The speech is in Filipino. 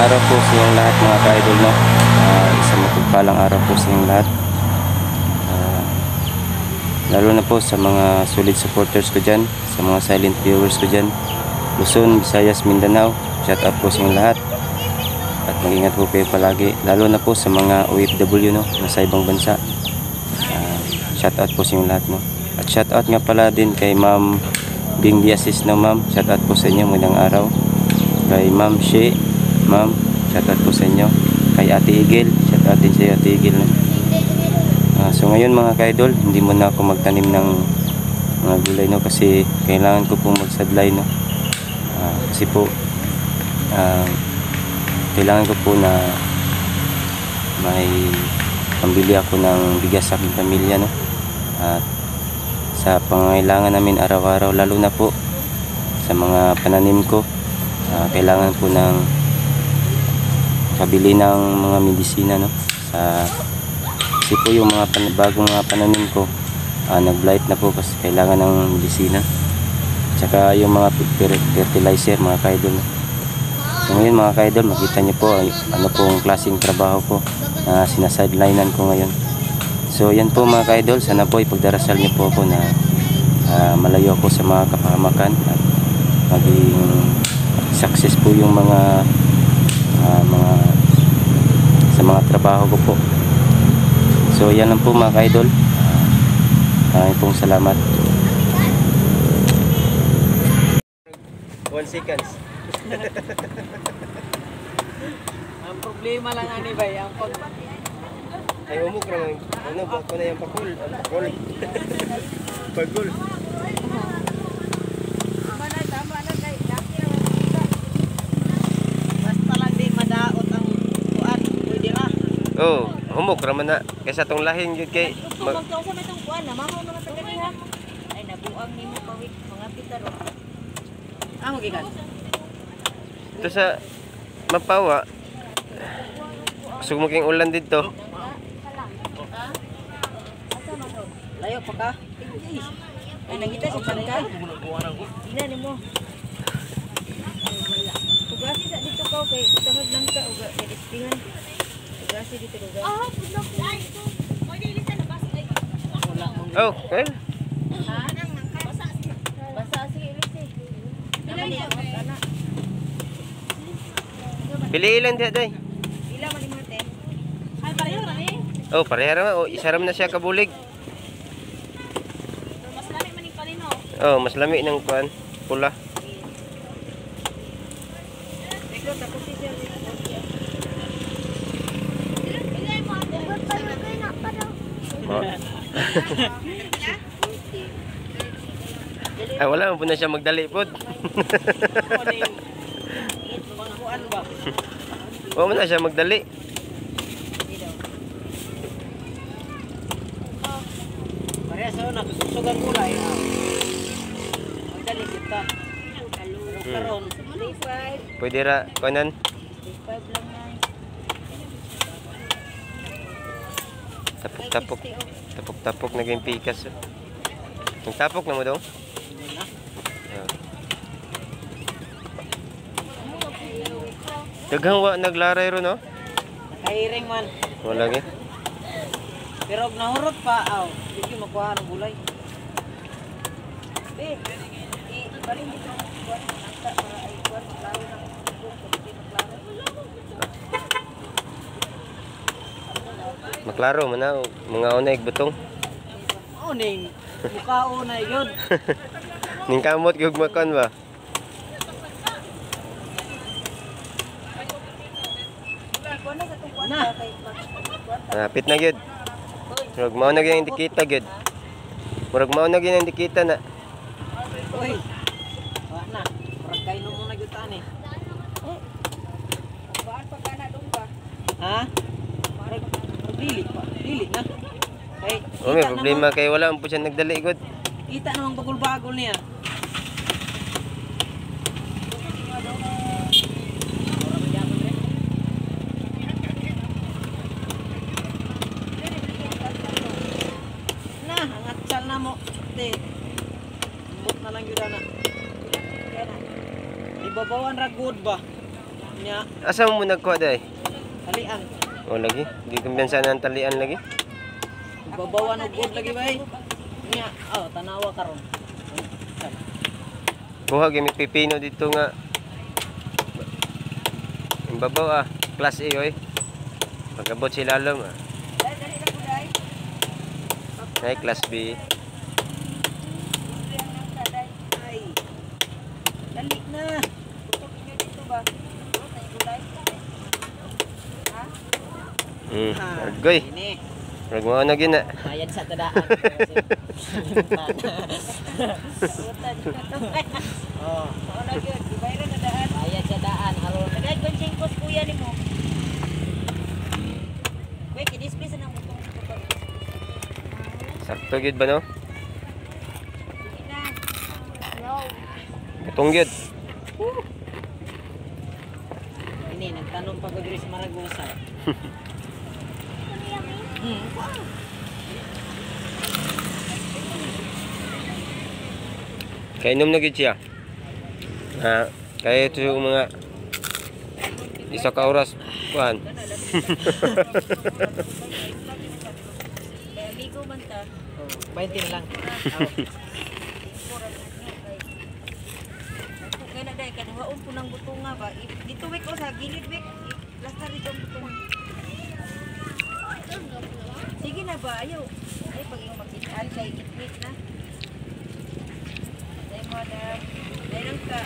araw po sa inyong lahat mga ka-idol, no? Isang mapagpalang araw po sa inyong lahat. Lalo na po sa mga solid supporters ko dyan, sa mga silent viewers ko dyan, Luzon, Visayas, Mindanao. Shout out po sa inyong lahat. At mag-ingat po kayo palagi. Lalo na po sa mga OFW, no? Nasa ibang bansa. Shout out po sa inyong lahat, no? At shout out nga pala din kay Ma'am Bing Diasis, no ma'am? Shout out po sa inyo, magandang araw. Kay Ma'am She, ma'am, shout out po sa inyo. Kay Ate Igil, shout out din sa iyo, Ate Igil, no? So ngayon mga ka-idol, hindi muna ako magtanim ng mga gulay, no? Kasi kailangan ko po magsadlay, no? Kasi po kailangan ko po na may pambili ako ng bigas sa aking pamilya, no? At sa pangangailangan namin araw-araw, lalo na po sa mga pananim ko, kailangan po ng pabili ng mga medisina, no? Kasi po yung mga bagong mga pananim ko nag-blight na po kasi kailangan ng medisina, tsaka yung mga fertilizer mga ka-idol, no? So ngayon mga ka-idol, makita nyo po ano pong klaseng trabaho ko na sinasidelines ko ngayon. So yan po mga ka-idol, sana po ipagdarasal nyo po ako na malayo ako sa mga kapahamakan at maging success po yung mga sa mga trabaho ko po. So yan lang po mga ka-idol. Maraming pong salamat. 1 seconds. Ang problema lang ani ba ang pag ay umuk lang ano ba ko na yung pakul pagul mana tama na kay laki lang kita. Basta lang di madaot ang kuan pwede ra. oh umuk ra man na kaysa tong lahing jud kay magkausa na tong kuan na mamaw na sa kaniya ay nabuang nimo pawik mga pitaro. Amo gikan ito sa Mapawa sumuking ulan dito. Layo pa ka? Ay nangita si Changka. Ina nimo. Ugasi sa dito ka kay tahod lang ka uga kay istihan. Ugasi dito uga. Oy dili sa labas ay. Oh, well. Ha? Basa si Elise. Naman niya ana. Pili ilan diha day? Ila man imong te. Ay pareho ra ni. Oh, pareha ra oh, isaram na siya kabulig. Mas lami man ning palino. Oh, mas lami ng kuan pula. Ikaw tapos si Sir. Ay wala mo na siya magdali pod. Wala mo na siya magdali. Pareha sa una susugan gulay. Magdali kita. Karon 35. Pwede ra kuanan. 35 lang na. Tapok-tapok. Tapok-tapok naging pikas. Ang tapok na mo daw. Daghang wa naglaray ro no? Nakahiring man. Wala gi. Pero nahurot pa aw. Hindi makuha ng gulay. Paling dito buat angka para ay buat klaro ng klaro. Maklaro man na mga unay butong. Oh ning mukao na yun. Ning kamot gyud makon ba? Na. Napit na gyud. Murag mao na gyud indikita gyud. Murag mao na gyud indikita na. Uy. Wa na. Murag kaino mo na gyud tani. Baan pa kana dong ba? Ha? Murag dili pa. Dili na. Kay Oh, may problema kay wala man po siya nagdali gud. kita namang bagol-bagol niya. Na mo, te. Bot na lang yun na. Ibabawan ra good ba? Nya, Asa mo nagkuha day? talian. O lagi, di kumpiyansa ng talian lagi. Babawan og good lagi bay. Nya, tanawa karon. Buha gamit pipino dito nga. Ang babaw class A oy. Pagabot si lalom Ay, class B. Ay. Dali na. Tutukin nyo dito ba? Tayo gulay. Ha? Argoy. Ini. Rag mo na gina. Bayad sa tadaan. Oh, Ano yun? Ibayran na daan. bayad sa daan aron. Nagay kong singkos kuya ni mo. Kuya, kidisplay sa nang butong. Sakto gid ba no? Sige na. Butong gid. Ini nagtanong pa ko diri sa Maragosa. Kainom na gid siya. Kaya ito yung mga isa ka oras kuan. Kaya ligo man ta. 20 na lang. Kaya na dahil, kanuhaon po ng butunga ba? Dito wik o sa gilid wik. Lasta rito ang butunga. Sige na ba? Ayaw. Ay, pag yung makitaan kay itnit na. Ay, madam. Dahil lang ka.